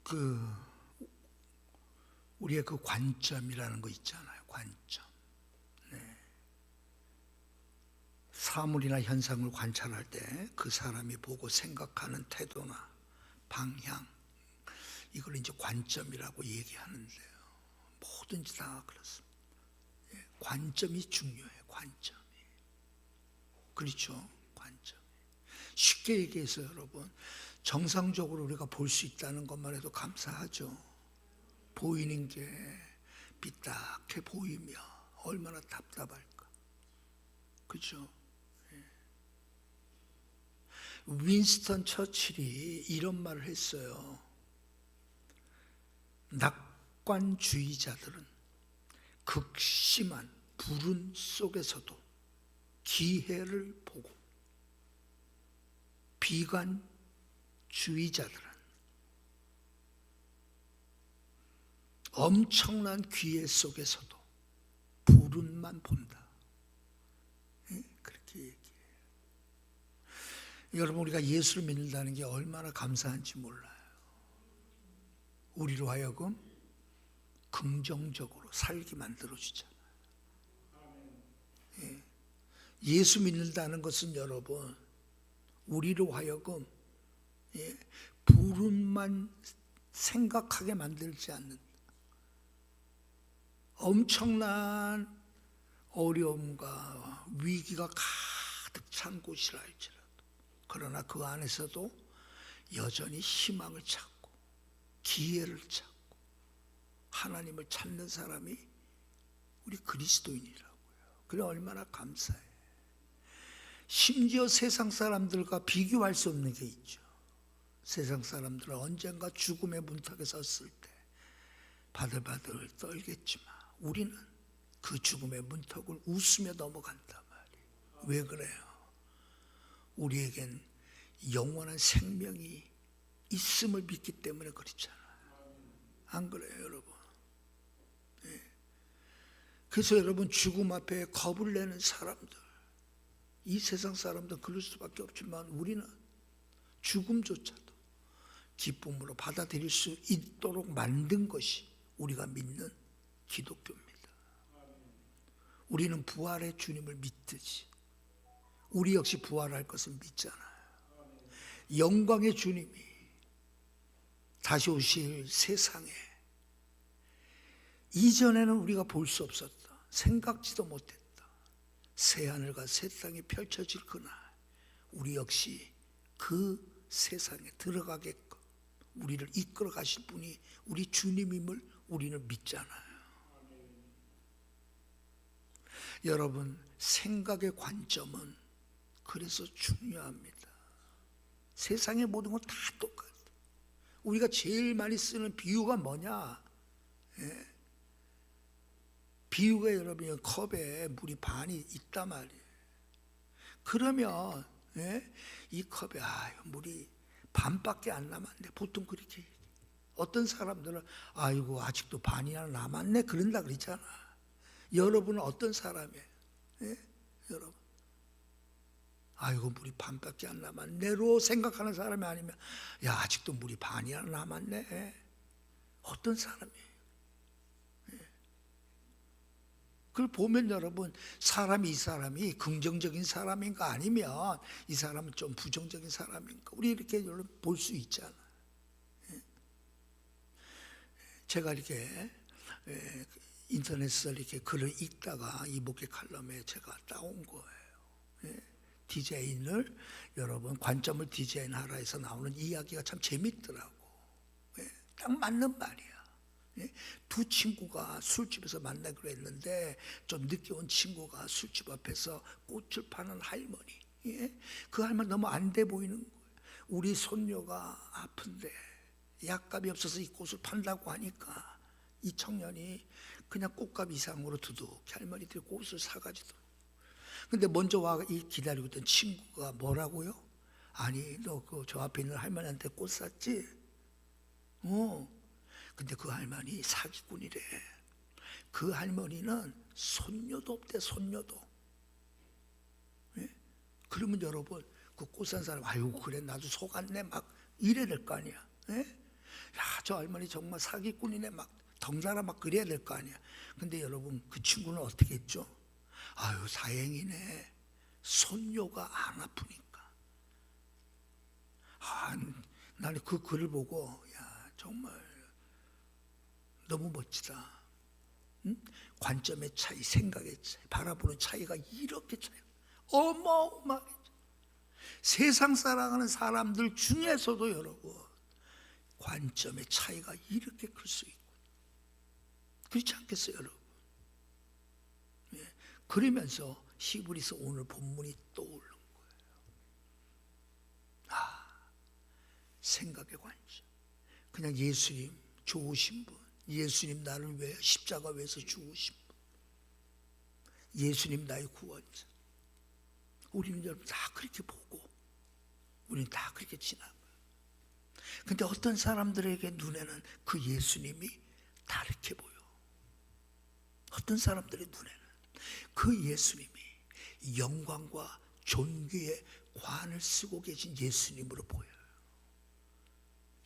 그 우리의 그 관점이라는 거 있잖아요. 관점. 사물이나 현상을 관찰할 때 그 사람이 보고 생각하는 태도나 방향, 이걸 이제 관점이라고 얘기하는데요. 뭐든지 다 그렇습니다. 관점이 중요해요. 관점이. 그렇죠? 관점이. 쉽게 얘기해서 여러분, 정상적으로 우리가 볼 수 있다는 것만 해도 감사하죠. 보이는 게 삐딱해 보이며 얼마나 답답할까. 그렇죠? 윈스턴 처칠이 이런 말을 했어요. 낙관주의자들은 극심한 불운 속에서도 기회를 보고, 비관주의자들은 엄청난 기회 속에서도 불운만 본다. 그렇게 얘기해요. 여러분, 우리가 예수를 믿는다는 게 얼마나 감사한지 몰라요. 우리로 하여금 긍정적으로 살게 만들어주잖아요. 예수 믿는다는 것은 여러분, 우리로 하여금 불운만 생각하게 만들지 않는다. 엄청난 어려움과 위기가 가득 찬 곳이라 할지라도, 그러나 그 안에서도 여전히 희망을 찾고 기회를 찾고 하나님을 찾는 사람이 우리 그리스도인이라고요. 그래 얼마나 감사해요. 심지어 세상 사람들과 비교할 수 없는 게 있죠. 세상 사람들은 언젠가 죽음의 문턱에 섰을 때 바들바들 떨겠지만 우리는 그 죽음의 문턱을 웃으며 넘어간단 말이에요. 왜 그래요? 우리에겐 영원한 생명이 있음을 믿기 때문에 그렇잖아요. 안 그래요, 여러분? 그래서 여러분, 죽음 앞에 겁을 내는 사람들, 이 세상 사람들은 그럴 수밖에 없지만 우리는 죽음조차도 기쁨으로 받아들일 수 있도록 만든 것이 우리가 믿는 기독교입니다. 우리는 부활의 주님을 믿듯이 우리 역시 부활할 것을 믿잖아요. 영광의 주님이 다시 오실 세상에 이전에는 우리가 볼 수 없었다, 생각지도 못했다 새하늘과 새 땅이 펼쳐질 그날, 우리 역시 그 세상에 들어가게끔 우리를 이끌어 가실 분이 우리 주님임을 우리는 믿잖아요. 여러분, 생각의 관점은 그래서 중요합니다. 세상의 모든 건 다 똑같아요. 우리가 제일 많이 쓰는 비유가 뭐냐? 비유가 여러분, 컵에 물이 반이 있단 말이에요. 그러면 이 컵에 물이 반밖에 안 남았네, 보통 그렇게 얘기해요. 어떤 사람들은 아이고 아직도 반이나 남았네 그런다 그러잖아. 여러분은 어떤 사람이에요? 여러분, 아이고 물이 반밖에 안 남았네로 생각하는 사람이 아니면 야 아직도 물이 반이나 남았네, 어떤 사람이에요? 그걸 보면 여러분, 이 사람이 긍정적인 사람인가 아니면 이 사람은 좀 부정적인 사람인가, 우리 이렇게 여러분 볼 수 있잖아요. 제가 이렇게 인터넷에서 이렇게 글을 읽다가 이 목회 칼럼에 제가 따온 거예요. 디자인을, 여러분 관점을 디자인하라 해서 나오는 이야기가 참 재밌더라고. 딱 맞는 말이야. 두 친구가 술집에서 만나기로 했는데 좀 늦게 온 친구가 술집 앞에서 꽃을 파는 할머니, 그 할머니 너무 안 돼 보이는 거예요. 우리 손녀가 아픈데 약값이 없어서 이 꽃을 판다고 하니까 이 청년이 그냥 꽃값 이상으로 두둑히 할머니들이 꽃을 사가지더라고요. 근데 먼저 와 기다리고 있던 친구가 뭐라고요? 아니 너 그 저 앞에 있는 할머니한테 꽃 샀지? 근데 그 할머니 사기꾼이래. 그 할머니는 손녀도 없대, 손녀도. 그러면 여러분, 그 꽃 산 사람 아유 그래 나도 속았네 막 이래야 될 거 아니야. 야, 저 할머니 정말 사기꾼이네, 막 덩달아 막 그래야 될 거 아니야. 근데 여러분, 그 친구는 어떻게 했죠? 아유, 다행이네. 손녀가 안 아프니까. 아, 나는 그 글을 보고, 야, 정말 너무 멋지다. 응? 관점의 차이, 생각의 차이, 바라보는 차이가 이렇게 차이, 어마어마하게. 세상 살아가는 사람들 중에서도 여러분, 관점의 차이가 이렇게 클 수 있고, 그렇지 않겠어요, 여러분? 예. 그러면서 히브리서 오늘 본문이 떠오르는 거예요. 아, 생각의 관점. 그냥 예수님 좋으신 분, 예수님 나를 위해 십자가 위에서 죽으신 분, 예수님 나의 구원자. 우리는 여러분 다 그렇게 보고, 우리는 다 그렇게 지나가요. 근데 어떤 사람들에게 눈에는 그 예수님이 다르게 보여. 어떤 사람들의 눈에는 그 예수님이 영광과 존귀의 관을 쓰고 계신 예수님으로 보여요.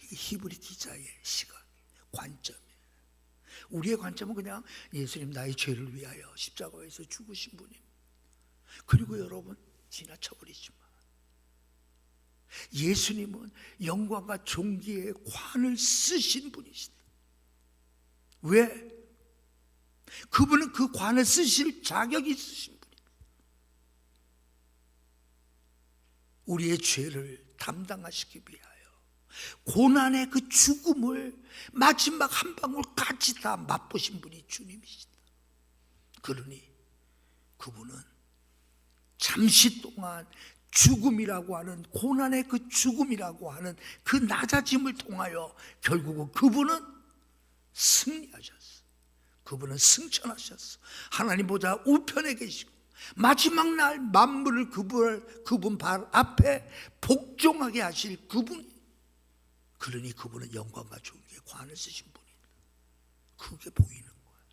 이게 히브리 기자의 시각, 관점이에요. 우리의 관점은 그냥 예수님 나의 죄를 위하여 십자가에서 죽으신 분입니다. 그리고 여러분, 지나쳐버리지만 예수님은 영광과 존귀의 관을 쓰신 분이시다. 왜? 그분은 그 관을 쓰실 자격이 있으신 분입니다. 우리의 죄를 담당하시기 위하여 고난의 그 죽음을 마지막 한 방울까지 다 맛보신 분이 주님이시다. 그러니 그분은 잠시 동안 죽음이라고 하는, 고난의 그 죽음이라고 하는 그 낮아짐을 통하여 결국은 그분은 승리하셨어. 그분은 승천하셨어. 하나님 보좌 우편에 계시고 마지막 날 만물을 그분 발 앞에 복종하게 하실 그분. 그러니 그분은 영광과 존귀의 관을 쓰신 분이다. 그게 보이는 거야.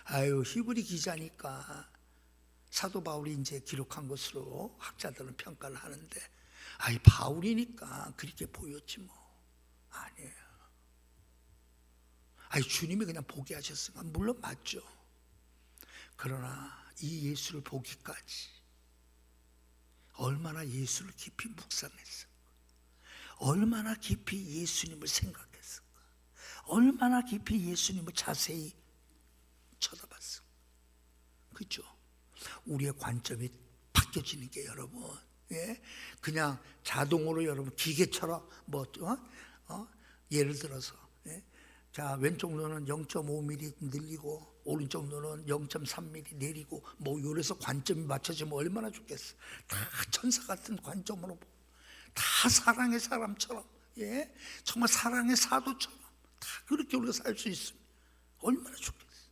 아유, 히브리 기자니까 사도 바울이 이제 기록한 것으로 학자들은 평가를 하는데, 아이, 바울이니까 그렇게 보였지 뭐. 아니에요. 아이, 주님이 그냥 보게 하셨으니까 물론 맞죠. 그러나 이 예수를 보기까지 얼마나 예수를 깊이 묵상했을까, 얼마나 깊이 예수님을 생각했을까, 얼마나 깊이 예수님을 자세히 쳐다봤을까. 그렇죠? 우리의 관점이 바뀌어지는 게 여러분, 예? 그냥 자동으로 여러분 기계처럼 예를 들어서, 예? 자, 왼쪽 눈은 0.5mm 늘리고 오른쪽 눈은 0.3mm 내리고 뭐 이래서 관점이 맞춰지면 얼마나 좋겠어. 다 천사 같은 관점으로 보고, 다 사랑의 사람처럼, 예? 정말 사랑의 사도처럼 다 그렇게 우리가 살 수 있으면 얼마나 좋겠어.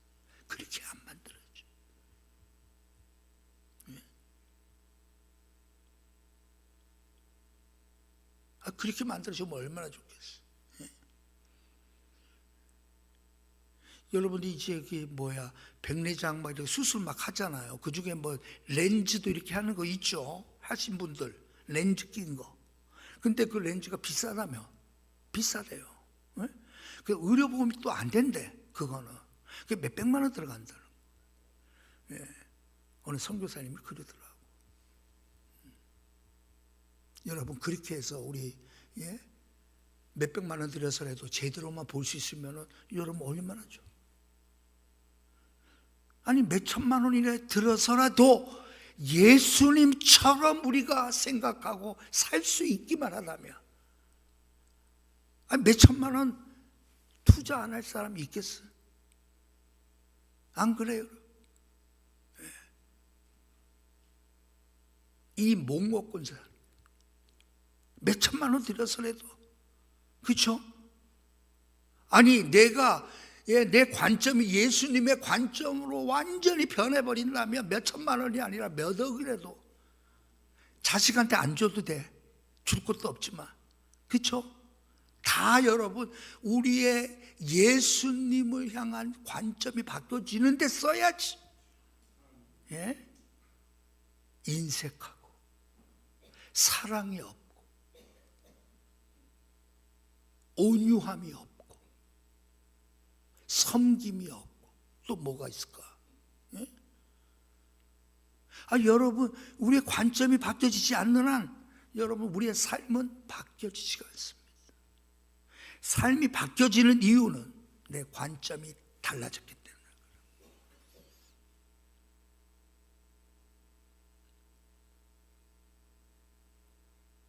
그렇게 안 만들어져. 예? 그렇게 만들어지면 얼마나 좋겠어. 여러분들이 이제 백내장 막 이렇게 수술 막 하잖아요. 그 중에 뭐 렌즈도 이렇게 하는 거 있죠. 하신 분들 렌즈 낀 거. 근데 그 렌즈가 비싸다며. 비싸대요. 네? 그 의료보험이 또 안 된대. 그거는. 그게 몇백만 원 들어간다는 거. 예. 어느 선교사님이 그러더라고. 여러분, 그렇게 해서 우리, 예? 몇백만 원 들여서라도 제대로만 볼 수 있으면 여러분 얼마나 좋아. 아니, 몇천만 원이나 들어서라도 예수님처럼 우리가 생각하고 살 수 있기만 하다면, 아니, 몇천만 원 투자 안 할 사람이 있겠어? 안 그래요? 이 몽고꾼사 몇천만 원 들여서라도, 그렇죠? 아니, 내 관점이 예수님의 관점으로 완전히 변해버린다면 몇천만 원이 아니라 몇 억이라도 자식한테 안 줘도 돼. 줄 것도 없지만. 그렇죠? 다 여러분, 우리의 예수님을 향한 관점이 바뀌어지는 데 써야지. 예? 인색하고 사랑이 없고 온유함이 없고 섬김이 없고 또 뭐가 있을까? 예? 여러분, 우리의 관점이 바뀌어지지 않는 한 여러분, 우리의 삶은 바뀌어지지가 않습니다. 삶이 바뀌어지는 이유는 내 관점이 달라졌기 때문에.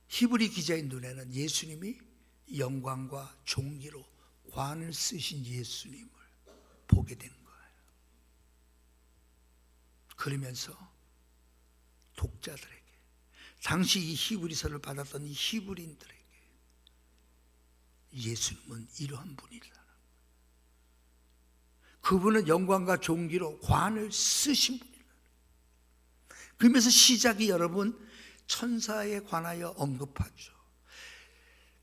히브리 기자의 눈에는 예수님이 영광과 존귀로 관을 쓰신 예수님을 보게 된 거예요. 그러면서 독자들에게, 당시 이 히브리서를 받았던 이 히브리인들에게 예수님은 이러한 분이다. 그분은 영광과 존귀로 관을 쓰신 분이다. 그러면서 시작이 여러분 천사에 관하여 언급하죠.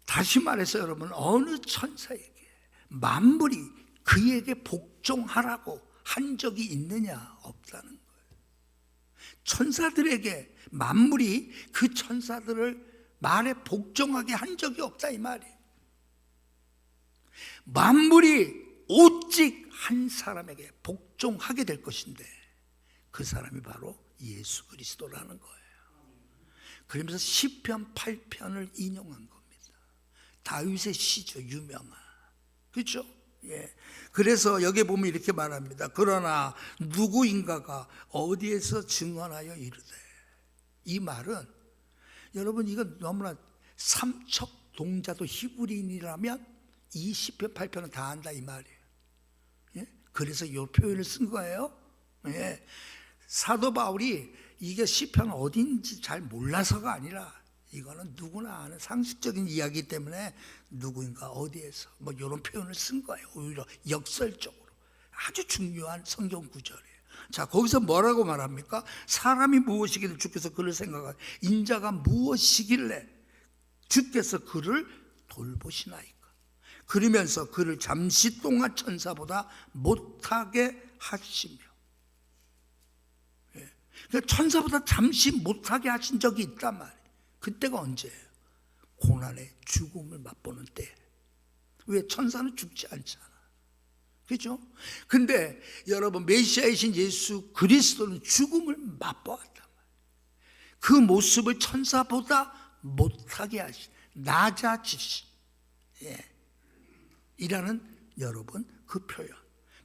다시 말해서 여러분, 어느 천사에게 만물이 그에게 복종하라고 한 적이 있느냐? 없다는 거예요. 천사들에게 만물이 그 천사들을 말에 복종하게 한 적이 없다 이 말이에요. 만물이 오직 한 사람에게 복종하게 될 것인데 그 사람이 바로 예수 그리스도라는 거예요. 그러면서 시편 8편을 인용한 겁니다. 다윗의 시죠, 유명한. 그렇죠? 예. 그래서 여기 보면 이렇게 말합니다. 그러나 누구인가가 어디에서 증언하여 이르되. 이 말은 여러분, 이건 너무나 삼척 동자도 히브리인이라면 이 시편 8편은 다 안다 이 말이에요. 예? 그래서 이 표현을 쓴 거예요. 예. 사도 바울이 이게 시편 어딘지 잘 몰라서가 아니라 이거는 누구나 아는 상식적인 이야기 때문에 누구인가 어디에서 뭐 이런 표현을 쓴 거예요. 오히려 역설적으로 아주 중요한 성경 구절이에요. 자, 거기서 뭐라고 말합니까? 사람이 무엇이길래 주께서 그를 생각하고 인자가 무엇이길래 주께서 그를 돌보시나이까. 그러면서 그를 잠시 동안 천사보다 못하게 하시며, 천사보다 잠시 못하게 하신 적이 있단 말이에요. 그때가 언제예요? 고난의 죽음을 맛보는 때. 왜? 천사는 죽지 않잖아. 그렇죠? 근데 여러분, 메시아이신 예수 그리스도는 죽음을 맛보았단 말이에요. 그 모습을 천사보다 못하게 하신, 낮아지신, 이라는 여러분 그 표현,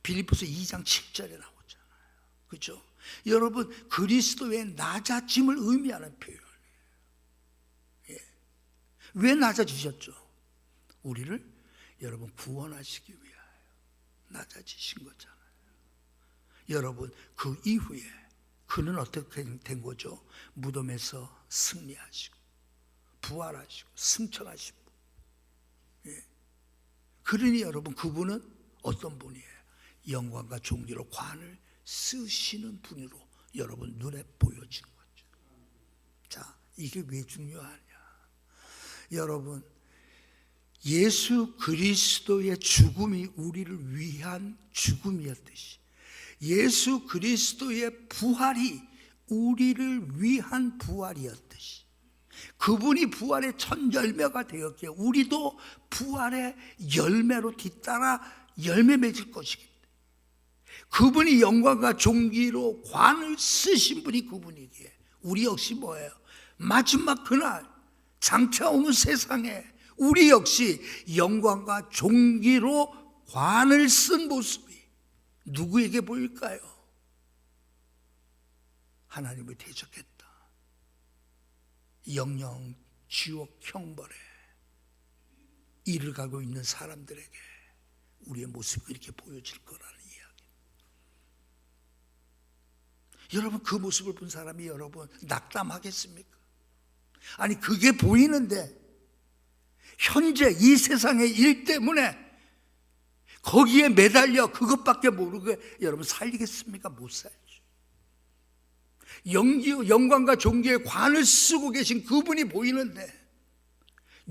빌립보서 2장 7절에 나오잖아요. 그렇죠? 여러분, 그리스도의 낮아짐을 의미하는 표현이에요. 왜 낮아지셨죠? 우리를 여러분 구원하시기 위하여 낮아지신 거잖아요. 여러분, 그 이후에 그는 어떻게 된 거죠? 무덤에서 승리하시고 부활하시고 승천하시고. 그러니 여러분, 그분은 어떤 분이에요? 영광과 존귀로 관을 쓰시는 분으로 여러분 눈에 보여진 거죠. 자, 이게 왜 중요하냐? 여러분, 예수 그리스도의 죽음이 우리를 위한 죽음이었듯이 예수 그리스도의 부활이 우리를 위한 부활이었듯이 그분이 부활의 첫 열매가 되었기에 우리도 부활의 열매로 뒤따라 열매 맺을 것이기 때문에 그분이 영광과 존귀로 관을 쓰신 분이 그분이기에 우리 역시 뭐예요? 마지막 그날 장차 오는 세상에 우리 역시 영광과 존귀로 관을 쓴 모습이 누구에게 보일까요? 하나님을 대적했다, 영영 지옥 형벌에 이를 가고 있는 사람들에게 우리의 모습이 이렇게 보여질 거라는 이야기. 여러분, 그 모습을 본 사람이 여러분 낙담하겠습니까? 아니, 그게 보이는데 현재 이 세상의 일 때문에 거기에 매달려 그것밖에 모르게 여러분 살리겠습니까? 못 살죠. 영광과 존귀의 관을 쓰고 계신 그분이 보이는데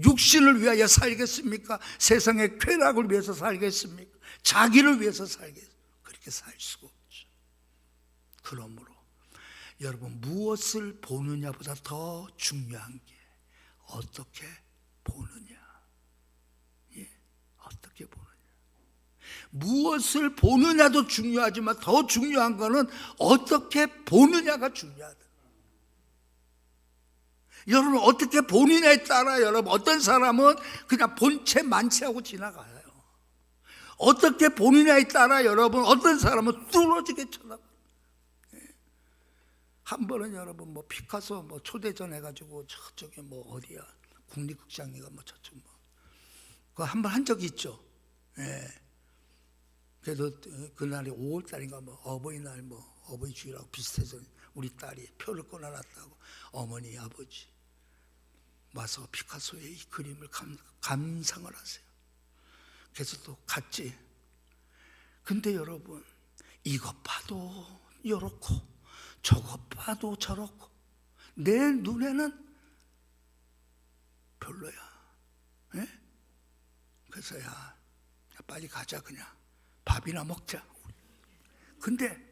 육신을 위하여 살겠습니까? 세상의 쾌락을 위해서 살겠습니까? 자기를 위해서 살겠습니까? 그렇게 살 수가 없죠. 그러므로 여러분, 무엇을 보느냐보다 더 중요한 게 어떻게 보느냐. 무엇을 보느냐도 중요하지만 더 중요한 거는 어떻게 보느냐가 중요하다. 여러분 어떻게 보느냐에 따라 여러분 어떤 사람은 그냥 본체 만체하고 지나가요. 어떻게 보느냐에 따라 여러분 어떤 사람은 뚫어지게 쳐다봐요. 한 번은 여러분 뭐 피카소 뭐 초대전 해가지고 저쪽에 뭐 어디야 국립극장인가 뭐 저쪽 뭐 그거 한 번 한 적이 있죠. 예. 그래서 그날이 5월달인가 뭐 어버이날 뭐 어버이 주일하고 비슷해서 우리 딸이 표를 끊어놨다고 어머니 아버지 와서 피카소의 이 그림을 감상을 하세요. 그래서 또 갔지. 근데 여러분 이것 봐도 요렇고 저것 봐도 저렇고 내 눈에는 별로야. 예? 그래서 야 빨리 가자 그냥 밥이나 먹자. 근데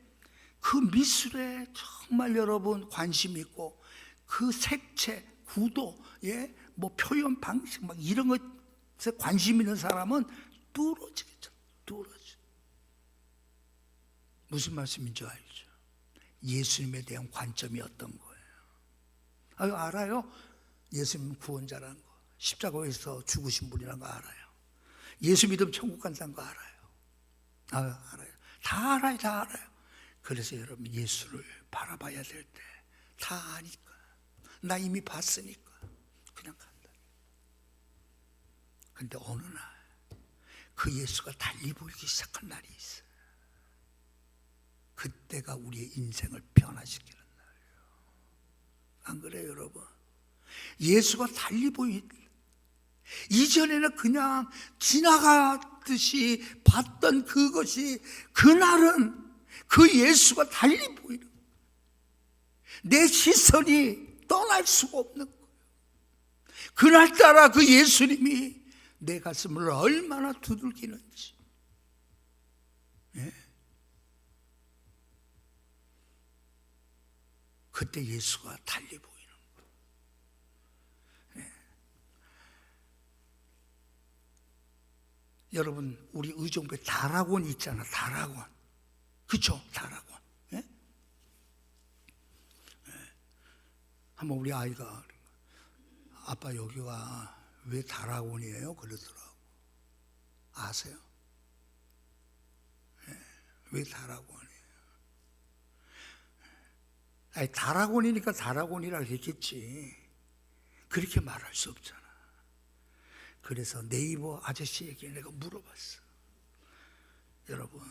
그 미술에 정말 여러분 관심 있고 그 색채, 구도, 예, 뭐 표현 방식 막 이런 것에 관심 있는 사람은 뚫어지겠죠. 뚫어져. 무슨 말씀인지 알죠? 예수님에 대한 관점이 어떤 거예요? 알아요? 예수님 구원자라는 거, 십자가에서 죽으신 분이라는 거 알아요. 예수 믿으면 천국 간다는 거 알아요. 알아요. 다 알아요. 다 알아요. 그래서 여러분 예수를 바라봐야 될 때 다 아니까 나 이미 봤으니까 그냥 간다. 근데 어느 날 그 예수가 달리 보이기 시작한 날이 있어요. 그때가 우리의 인생을 변화시키는 날이에요. 안 그래요 여러분? 예수가 달리 보이 이전에는 그냥 지나가듯이 봤던 그것이 그날은 그 예수가 달리 보이는 거예요. 내 시선이 떠날 수가 없는 거예요. 그날따라 그 예수님이 내 가슴을 얼마나 두들기는지. 예? 그때 예수가 달리 보이는 거예요. 예. 여러분 우리 의정부에 다락원 있잖아. 다락원. 그쵸? 다락원. 예? 예. 한번 우리 아이가 아빠 여기가 왜 다락원이에요? 그러더라고. 아세요? 예. 왜 다락원이에요? 아니, 다락원이니까 다락원이라 했겠지. 그렇게 말할 수 없잖아. 그래서 네이버 아저씨에게 내가 물어봤어. 여러분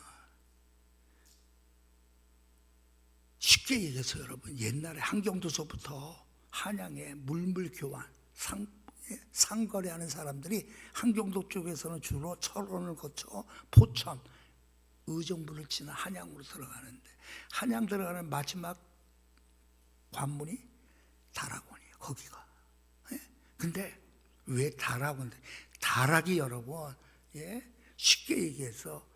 쉽게 얘기해서 여러분 옛날에 한경도서부터 한양에 물물교환 상거래하는 사람들이 한경도 쪽에서는 주로 철원을 거쳐 포천 의정부를 지나 한양으로 들어가는데 한양 들어가는 마지막 관문이 다락원이에요. 거기가. 예? 근데 왜 다락원? 다락이 여러분 예? 쉽게 얘기해서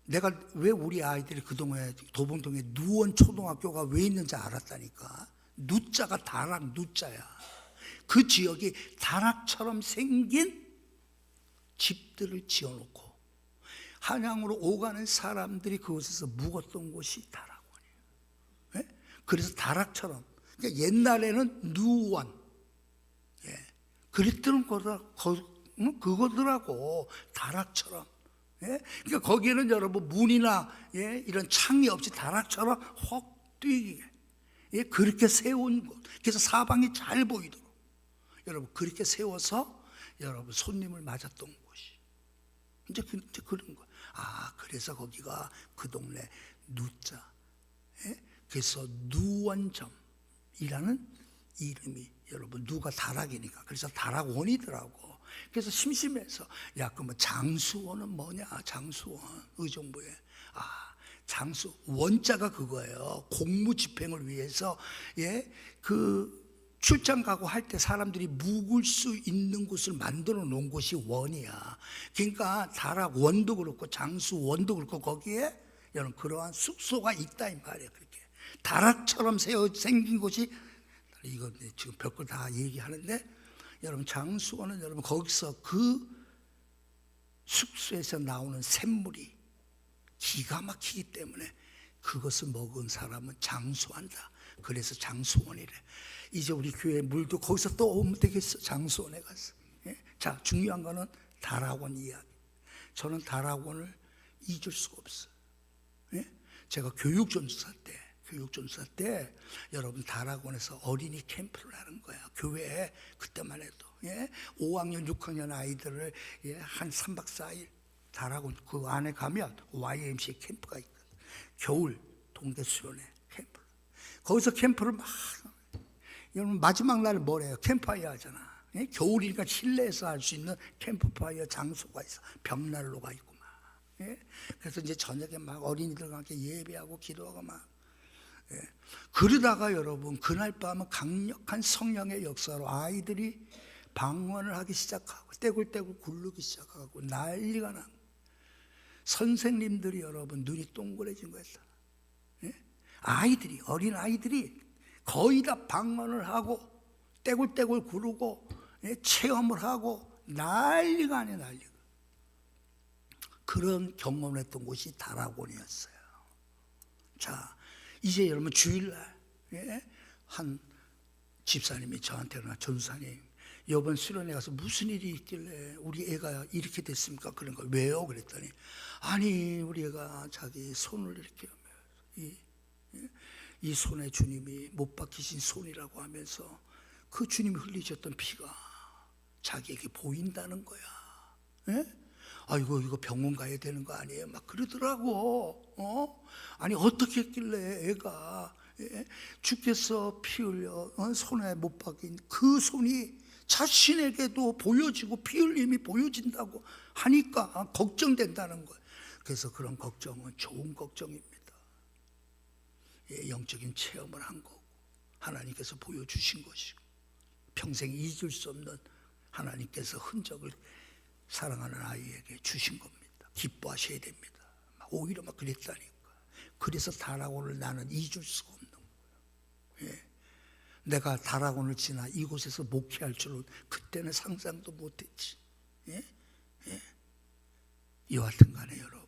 내가 왜 우리 아이들이 그동안에 도봉동에 누원초등학교가 왜 있는지 알았다니까. 누자가 다락 누자야. 그 지역이 다락처럼 생긴 집들을 지어놓고 한양으로 오가는 사람들이 그곳에서 묵었던 곳이 다락원이에요. 예? 그래서 다락처럼 그러니까 옛날에는 누원 예. 그랬던 그거더라고. 다락처럼. 예? 그러니까 거기에는 여러분 문이나 예? 이런 창이 없이 다락처럼 확 뛰게 예? 그렇게 세운 곳. 그래서 사방이 잘 보이도록 여러분 그렇게 세워서 여러분 손님을 맞았던 곳이 이제 그런 거. 그래서 거기가 그 동네 누자. 예? 그래서 누원점이라는 이름이 여러분 누가 다락이니까 그래서 다락원이더라고. 그래서 심심해서 야 그러면 장수원은 뭐냐? 장수원 의정부에 장수 원자가 그거예요. 공무 집행을 위해서 예 그 출장 가고 할 때 사람들이 묵을 수 있는 곳을 만들어 놓은 곳이 원이야. 그러니까 다락원도 그렇고 장수원도 그렇고 거기에 여러분 그러한 숙소가 있다 이 말이에요. 그렇게 다락처럼 생긴 곳이 이거 지금 별걸 다 얘기하는데 여러분 장수원은 여러분 거기서 그 숙소에서 나오는 샘물이 기가 막히기 때문에 그것을 먹은 사람은 장수한다. 그래서 장수원이래. 이제 우리 교회 물도 거기서 또 오면 되겠어. 장수원에 가서. 예? 자, 중요한 거는 다락원 이야기. 저는 다락원을 잊을 수가 없어요. 예? 제가 교육전사 때 여러분 다락원에서 어린이 캠프를 하는 거야. 교회에 그때만 해도 5학년 6학년 아이들을 한 3박 4일 다락원 그 안에 가면 YMCA 캠프가 있거든. 겨울 동대 수련회 캠프. 거기서 캠프를 막 여러분 마지막 날 뭐래요? 캠프파이어 하잖아. 겨울이니까 실내에서 할 수 있는 캠프파이어 장소가 있어. 벽난로가 있고 막. 그래서 이제 저녁에 막 어린이들과 함께 예배하고 기도하고 막. 그러다가 여러분 그날 밤은 강력한 성령의 역사로 아이들이 방언을 하기 시작하고 떼굴떼굴 굴르기 시작하고 난리가 난 거예요. 선생님들이 여러분 눈이 동그래진 거였다. 아이들이 어린 아이들이 거의 다 방언을 하고 떼굴떼굴 구르고 체험을 하고 난리가 아니에요. 난리가. 그런 경험을 했던 곳이 다락원이었어요. 자, 이제 여러분 주일날 한 집사님이 저한테 그러나 전사님 이번 수련회 가서 무슨 일이 있길래 우리 애가 이렇게 됐습니까? 그런 거 왜요? 그랬더니 아니 우리 애가 자기 손을 이렇게 하면 이 손에 주님이 못 박히신 손이라고 하면서 그 주님이 흘리셨던 피가 자기에게 보인다는 거야. 아이고 이거 병원 가야 되는 거 아니에요? 막 그러더라고. 아니 어떻게 했길래 애가 주께서 피 흘려 손에 못 박인 그 손이 자신에게도 보여지고 피 흘림이 보여진다고 하니까 걱정된다는 거예요. 그래서 그런 걱정은 좋은 걱정입니다. 영적인 체험을 한 거고 하나님께서 보여주신 것이고 평생 잊을 수 없는 하나님께서 흔적을 사랑하는 아이에게 주신 겁니다. 기뻐하셔야 됩니다. 오히려 막 그랬다니까. 그래서 다락원을 나는 잊을 수가 없는 거예요. 내가 다락원을 지나 이곳에서 목회할 줄은 그때는 상상도 못했지. 이와 같은 간에 여러분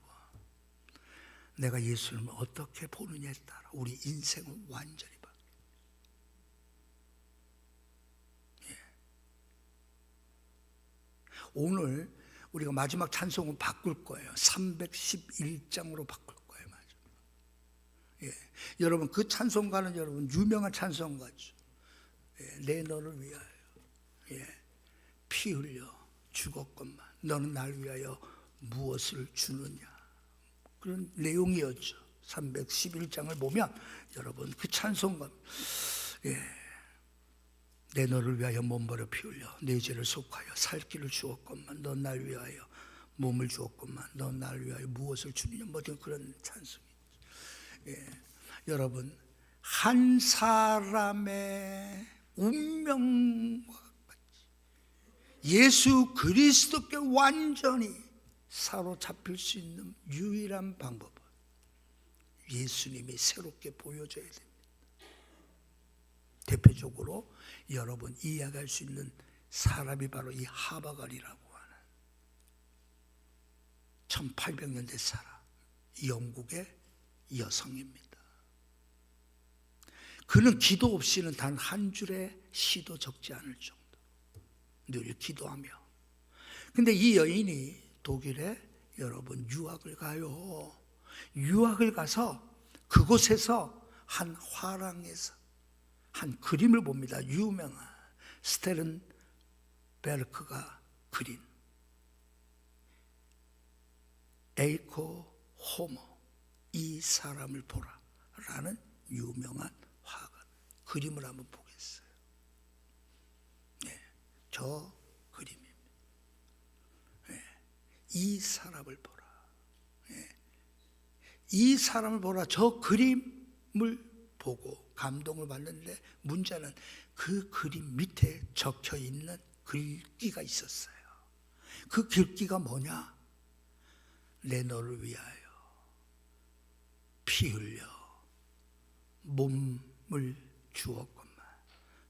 내가 예수님을 어떻게 보느냐에 따라 우리 인생은 완전히 바뀌어요. 오늘 우리가 마지막 찬송은 바꿀 거예요. 311장으로 바꿀 거예요. 마지막. 여러분 그 찬송가는 여러분 유명한 찬송가죠. 내 너를 위하여 피 흘려 죽었건만 너는 날 위하여 무엇을 주느냐. 그런 내용이었죠. 311장을 보면 여러분 그 찬송가 내 너를 위하여 몸버려 피 흘려 내 죄를 속하여 살 길을 주었건만 넌 날 위하여 몸을 주었건만 넌 날 위하여 무엇을 주느냐 뭐 그런 찬송이죠. 여러분 한 사람의 운명과 같이 예수 그리스도께 완전히 사로잡힐 수 있는 유일한 방법은 예수님이 새롭게 보여줘야 됩니다. 대표적으로 여러분 이해할 수 있는 사람이 바로 이 하바갈이라고 하는 1800년대 사람, 영국의 여성입니다. 그는 기도 없이는 단 한 줄의 시도 적지 않을 정도 늘 기도하며. 근데 이 여인이 독일에 여러분 유학을 가요. 유학을 가서 그곳에서 한 화廊에서 한 그림을 봅니다. 유명한 스테른베르크가 그린 에이코 호모 이 사람을 보라 라는 유명한 화가 그림을 한번 보겠어요. 저 그림입니다. 이 사람을 보라. 이 사람을 보라. 저 그림을 보고 감동을 받는데 문제는 그 그림 밑에 적혀 있는 글귀가 있었어요. 그 글귀가 뭐냐? 내 너를 위하여 피 흘려 몸을 주었건만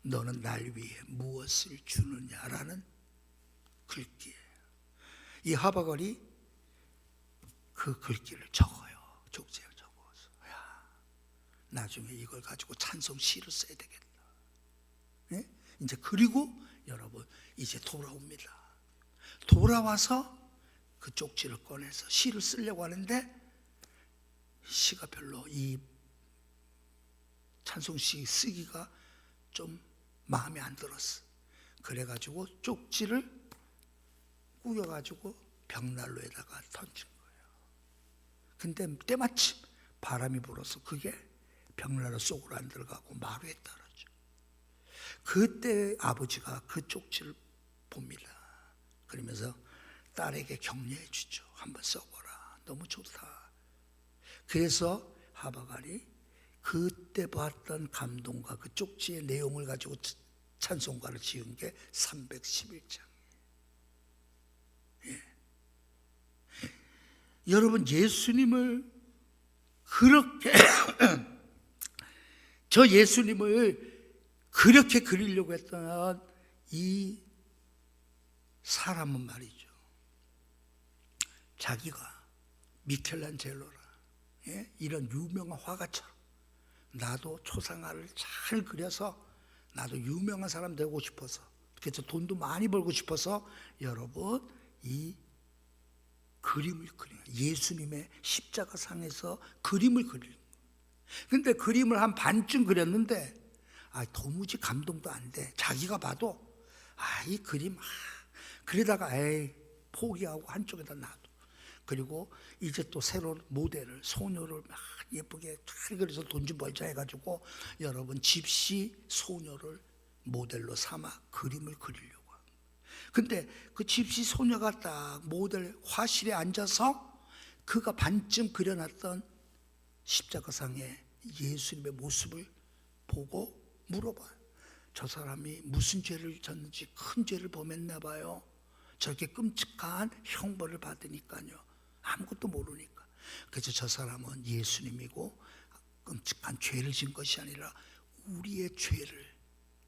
너는 날 위해 무엇을 주느냐라는 글귀예요. 이 하바갈이 그 글귀를 적어요. 족지에 적어서 나중에 이걸 가지고 찬송 시를 써야 되겠다. 예? 이제 그리고 여러분 이제 돌아옵니다. 돌아와서 그 쪽지를 꺼내서 시를 쓰려고 하는데 시가 별로 이 찬송시 쓰기가 좀 마음에 안 들었어. 그래가지고 쪽지를 꾸겨가지고 벽난로에다가 던진 거예요. 근데 때마침 바람이 불어서 그게 벽난로 속으로 안 들어가고 마루에 떨어져. 그때 아버지가 그 쪽지를 봅니다. 그러면서 딸에게 격려해 주죠. 한번 써보라. 너무 좋다. 그래서 하바갈이 그때 봤던 감동과 그 쪽지의 내용을 가지고 찬송가를 지은 게 311장. 예. 여러분 예수님을 그렇게 저 예수님을 그렇게 그리려고 했던 이 사람은 말이죠. 자기가 미켈란젤로라 이런 유명한 화가처럼 나도 초상화를 잘 그려서 나도 유명한 사람 되고 싶어서 그래서 돈도 많이 벌고 싶어서 여러분 이 그림을 그려요. 예수님의 십자가상에서 그림을 그리는 거예요. 근데 그림을 한 반쯤 그렸는데 도무지 감동도 안 돼. 자기가 봐도 이 그림 그러다가 포기하고 한쪽에다 놔둬. 그리고 이제 또 새로운 모델을 소녀를 막 예쁘게 잘 그려서 돈 좀 벌자 해가지고 여러분 집시 소녀를 모델로 삼아 그림을 그리려고 합니다. 근데 그 집시 소녀가 딱 모델 화실에 앉아서 그가 반쯤 그려놨던 십자가상의 예수님의 모습을 보고 물어봐요. 저 사람이 무슨 죄를 졌는지 큰 죄를 범했나 봐요. 저렇게 끔찍한 형벌을 받으니까요. 아무것도 모르니까. 그래서 저 사람은 예수님이고 끔찍한 죄를 진 것이 아니라 우리의 죄를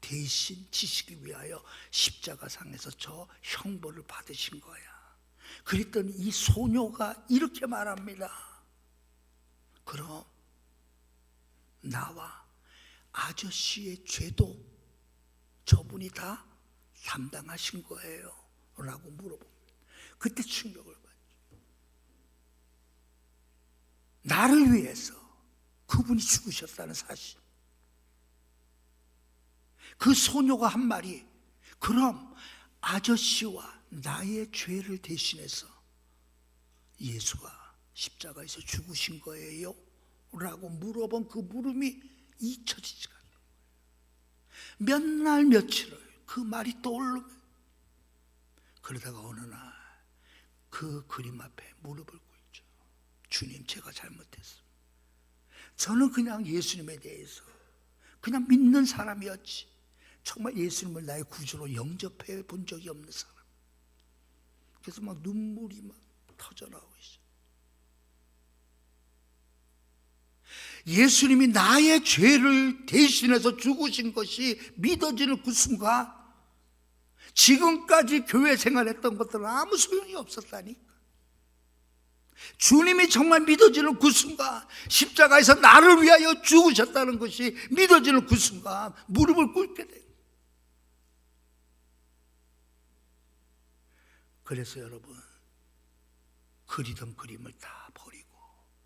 대신 지시기 위하여 십자가상에서 저 형벌을 받으신 거야. 그랬더니 이 소녀가 이렇게 말합니다. 그럼 나와 아저씨의 죄도 저분이 다 담당하신 거예요? 라고 물어봅니다. 그때 충격을 받죠. 나를 위해서 그분이 죽으셨다는 사실. 그 소녀가 한 말이 그럼 아저씨와 나의 죄를 대신해서 예수가 십자가에서 죽으신 거예요? 라고 물어본 그 물음이 잊혀지지가 않는 거예요. 몇 날 며칠을 그 말이 떠오르면 그러다가 어느 날 그 그림 앞에 무릎을 꿇죠. 주님, 제가 잘못했습니다. 저는 그냥 예수님에 대해서 그냥 믿는 사람이었지 정말 예수님을 나의 구주로 영접해 본 적이 없는 사람. 그래서 막 눈물이 막 터져나오고 있어요. 예수님이 나의 죄를 대신해서 죽으신 것이 믿어지는 그 순간 지금까지 교회 생활했던 것들은 아무 소용이 없었다니까. 주님이 정말 믿어지는 그 순간 십자가에서 나를 위하여 죽으셨다는 것이 믿어지는 그 순간 무릎을 꿇게 돼요. 그래서 여러분 그리던 그림을 다 버리고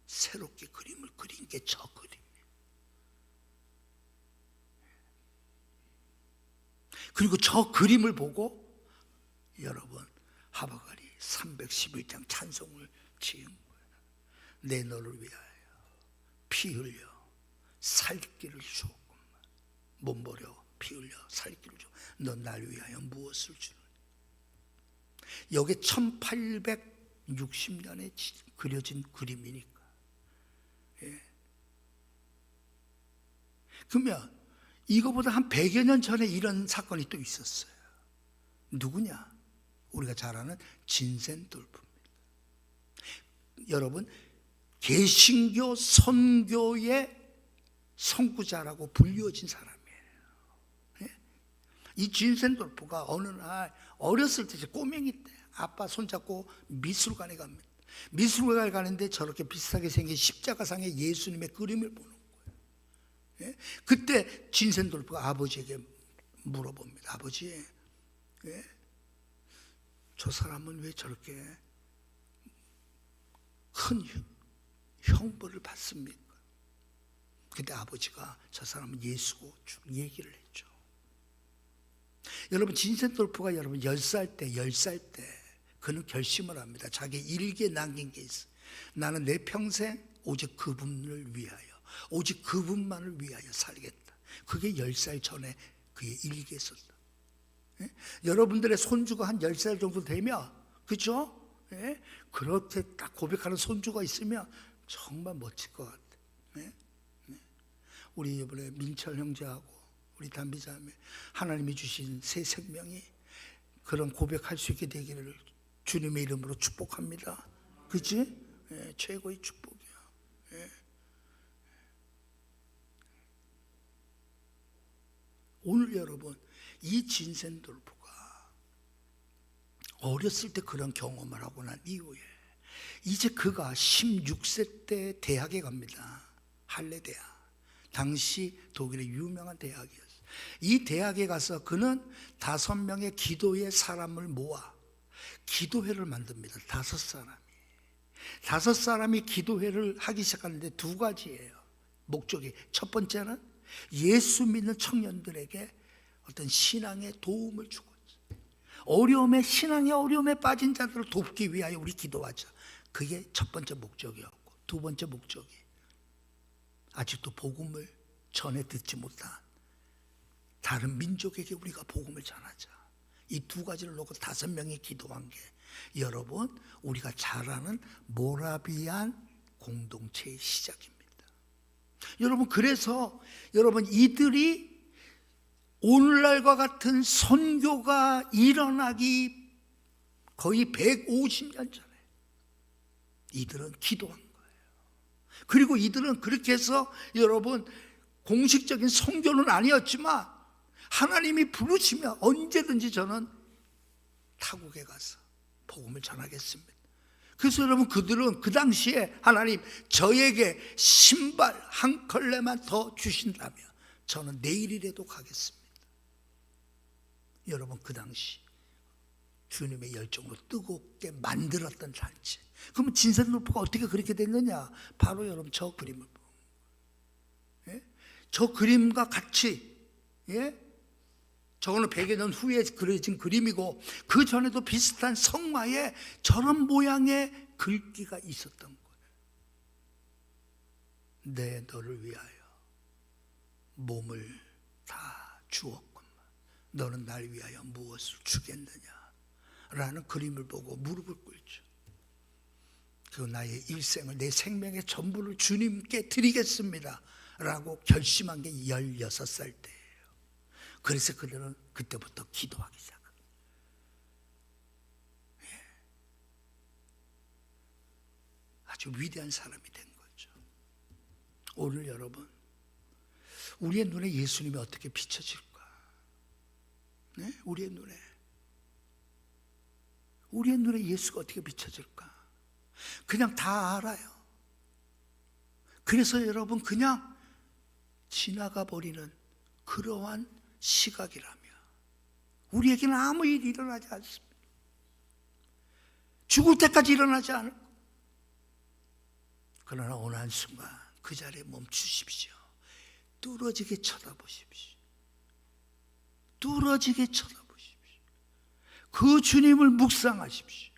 새롭게 그림을 그린 게 저 그림이에요. 그리고 저 그림을 보고 여러분 하바갈이 311장 찬송을 지은 거예요. 내 너를 위하여 피 흘려 살기를 주었구만. 몸버려 피 흘려 살기를 주. 넌 날 위하여 무엇을 주느냐. 여기 1860년에 그려진 그림이니까. 예. 그러면 이거보다 한 100여 년 전에 이런 사건이 또 있었어요. 누구냐? 우리가 잘 아는 진센돌프입니다. 여러분 개신교 선교의 선구자라고 불리워진 사람이에요. 예? 이 진센돌프가 어느 날 어렸을 때 꼬맹이 때 아빠 손잡고 미술관에 갑니다. 미술관에 가는데 저렇게 비슷하게 생긴 십자가상의 예수님의 그림을 보는 거예요. 예? 그때 진센돌프가 아버지에게 물어봅니다. 아버지, 예? 저 사람은 왜 저렇게 큰 형벌을 받습니까? 근데 아버지가 저 사람은 예수고 쭉 얘기를 했죠. 여러분, 진센돌프가 여러분 10살 때 그는 결심을 합니다. 자기 일기에 남긴 게 있어요. 나는 내 평생 오직 그분을 위하여, 오직 그분만을 위하여 살겠다. 그게 10살 전에 그의 일기에 썼다. 예? 여러분들의 손주가 한 10살 정도 되면, 그렇죠? 예? 그렇게 딱 고백하는 손주가 있으면 정말 멋질 것 같아요. 예? 예? 우리 이번에 민철 형제하고 우리 담비자매, 하나님이 주신 새 생명이 그런 고백할 수 있게 되기를 주님의 이름으로 축복합니다. 그치? 예, 최고의 축복이야. 예. 오늘 여러분, 이 진센돌프가 어렸을 때 그런 경험을 하고 난 이후에 이제 그가 16세 때 대학에 갑니다. 할레 대학. 당시 독일의 유명한 대학이었어요. 이 대학에 가서 그는 5명의 기도의 사람을 모아 기도회를 만듭니다. 5사람이 기도회를 하기 시작하는데 2가지예요. 목적이. 첫 번째는 예수 믿는 청년들에게 어떤 신앙의 도움을 주고, 신앙의 어려움에 빠진 자들을 돕기 위하여 우리 기도하자. 그게 첫 번째 목적이었고, 2번째 목적이 아직도 복음을 전해 듣지 못한 다른 민족에게 우리가 복음을 전하자. 이 2가지를 놓고 5명이 기도한 게 여러분, 우리가 잘 아는 모라비안 공동체의 시작입니다. 여러분, 그래서 여러분, 이들이 오늘날과 같은 선교가 일어나기 거의 150년 전에 이들은 기도한 거예요. 그리고 이들은 그렇게 해서 여러분, 공식적인 선교는 아니었지만 하나님이 부르시면 언제든지 저는 타국에 가서 복음을 전하겠습니다. 그래서 여러분, 그들은 그 당시에 하나님 저에게 신발 한 컬레만 더 주신다면 저는 내일이라도 가겠습니다. 여러분, 그 당시 주님의 열정으로 뜨겁게 만들었던 단체. 그러면 진센돌프가 어떻게 그렇게 됐느냐? 바로 여러분 저 그림을 보고, 예? 저 그림과 같이, 예? 저거는 100여 년 후에 그려진 그림이고, 그 전에도 비슷한 성화에 저런 모양의 글귀가 있었던 거예요. 내 너를 위하여 몸을 다 주었건만 너는 날 위하여 무엇을 주겠느냐 라는 그림을 보고 무릎을 꿇죠. 그 나의 일생을, 내 생명의 전부를 주님께 드리겠습니다 라고 결심한 게 16살 때예요. 그래서 그들은 그때부터 기도하기 시작합니다. 예. 아주 위대한 사람이 된 거죠. 오늘 여러분, 우리의 눈에 예수님이 어떻게 비춰질까? 네? 우리의 눈에 예수가 어떻게 비춰질까? 그냥 다 알아요. 그래서 여러분, 그냥 지나가 버리는 그러한 시각이라며 우리에게는 아무 일이 일어나지 않습니다. 죽을 때까지 일어나지 않을 것. 그러나 어느 한순간 그 자리에 멈추십시오. 뚫어지게 쳐다보십시오. 뚫어지게 쳐다보십시오. 그 주님을 묵상하십시오.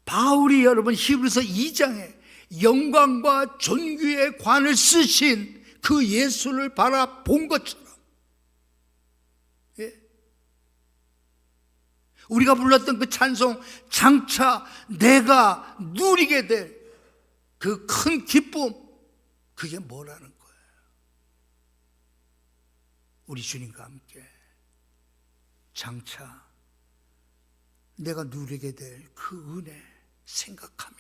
바울이 여러분 히브리서 2장에 영광과 존귀의 관을 쓰신 그 예수를 바라본 것처럼, 예? 우리가 불렀던 그 찬송, 장차 내가 누리게 될 그 큰 기쁨, 그게 뭐라는 거예요? 우리 주님과 함께 장차 내가 누리게 될 그 은혜 생각하면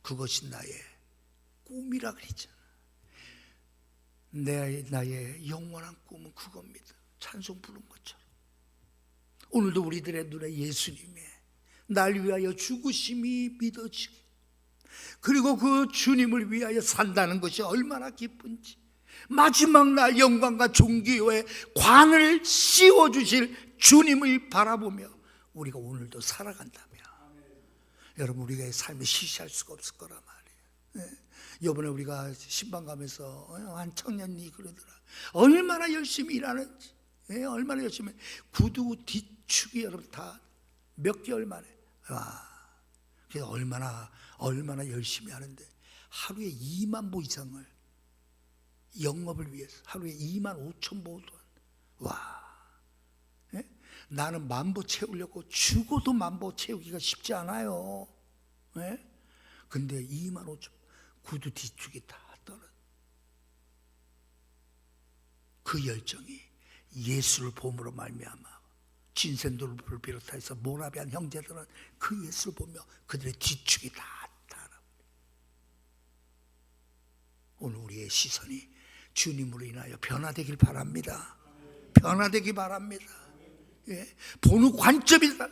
그것이 나의 꿈이라 그랬잖아. 나의 영원한 꿈은 그겁니다. 찬송 부른 것처럼. 오늘도 우리들의 눈에 예수님의 날 위하여 죽으심이 믿어지고, 그리고 그 주님을 위하여 산다는 것이 얼마나 기쁜지, 마지막 날 영광과 존귀의 관을 씌워주실 주님을 바라보며 우리가 오늘도 살아간다면 여러분, 우리가 삶을 시시할 수가 없을 거란 말이에요. 이번에 우리가 신방 가면서 한 청년이 그러더라. 얼마나 열심히 일하는지, 얼마나 열심히, 구두 뒤축이 여러분 다 몇 개월 만에. 와, 그래서 얼마나 열심히 하는데 하루에 2만 보 이상을 영업을 위해서 하루에 2만 5천 보도. 와, 나는 10,000보 채우려고 죽어도 10,000보 채우기가 쉽지 않아요. 근데 2만 5천 구두 뒤축이 다 떨어져. 그 열정이 예수를 봄으로 말미암아 진센도를 비롯해서 모라비안 형제들은 그 예수를 보며 그들의 뒤축이 다 달아. 오늘 우리의 시선이 주님으로 인하여 변화되길 바랍니다. 변화되기 바랍니다. 보는 관점이다.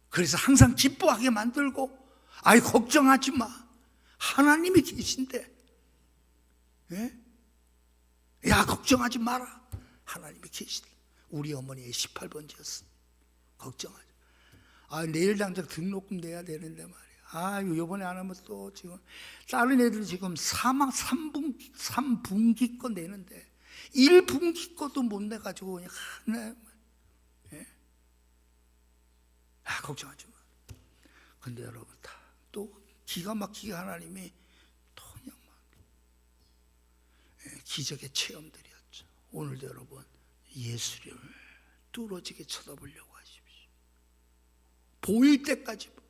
그래서 항상 기뻐하게 만들고, 아이 걱정하지 마, 하나님이 계신데, 야 걱정하지 마라, 하나님이 계신다. 우리 어머니의 18번지였어. 걱정하지. 내일 당장 등록금 내야 되는데 말이야. 요번에 안 하면 또 지금 다른 애들 지금 3분기 거 내는데 1분기 것도 못 내가지고 그냥 걱정하지 마. 근데 여러분 또 기가 막히게 하나님이 또 그냥 기적의 체험들이었죠. 오늘도 여러분 예수를 뚫어지게 쳐다보려고 하십시오. 보일 때까지.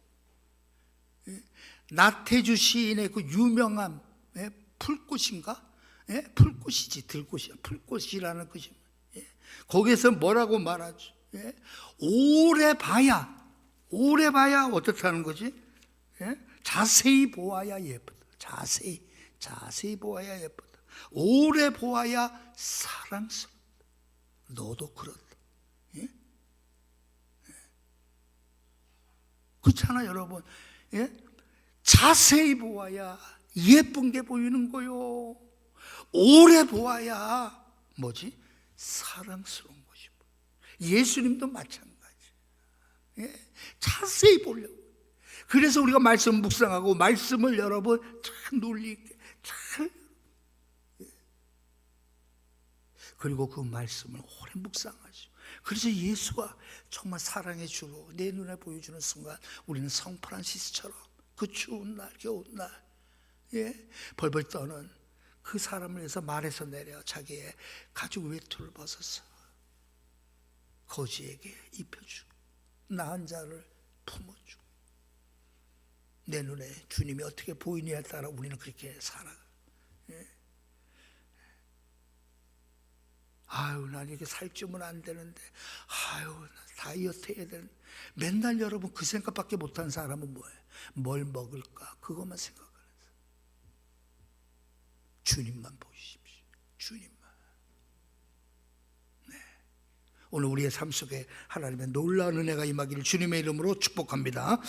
나태주 시인의 그 유명한 풀꽃인가? 풀꽃이지, 들꽃이야. 풀꽃이라는 것이. 거기에서 뭐라고 말하죠? 오래 봐야 어떻다는 거지? 자세히 보아야 예쁘다. 자세히 보아야 예쁘다. 오래 보아야 사랑스럽다. 너도 그렇다. 그렇잖아 여러분. 자세히 보아야 예쁜 게 보이는 거요. 오래 보아야 뭐지? 사랑스러운 것이 보여. 예수님도 마찬가지. 자세히 보려고. 그래서 우리가 말씀 묵상하고 말씀을 여러분 참 논리 있게 잘, 그리고 그 말씀을 오래 묵상하시고, 그래서 예수가 정말 사랑의 주로 내 눈에 보여주는 순간 우리는 성프란시스처럼 그 추운 날, 겨운 날 벌벌 떠는 그 사람을 위해서 말에서 내려 자기의 가죽 외투를 벗어서 거지에게 입혀주고 나은 자를 품어주고, 내 눈에 주님이 어떻게 보이느냐에 따라 우리는 그렇게 살아가. 난 이렇게 살찌면 안 되는데, 다이어트 해야 되는데, 맨날 여러분 그 생각밖에 못하는 사람은 뭐예요? 뭘 먹을까? 그것만 생각하는 사람. 주님만 보십시오. 주님만. 오늘 우리의 삶 속에 하나님의 놀라운 은혜가 임하기를 주님의 이름으로 축복합니다.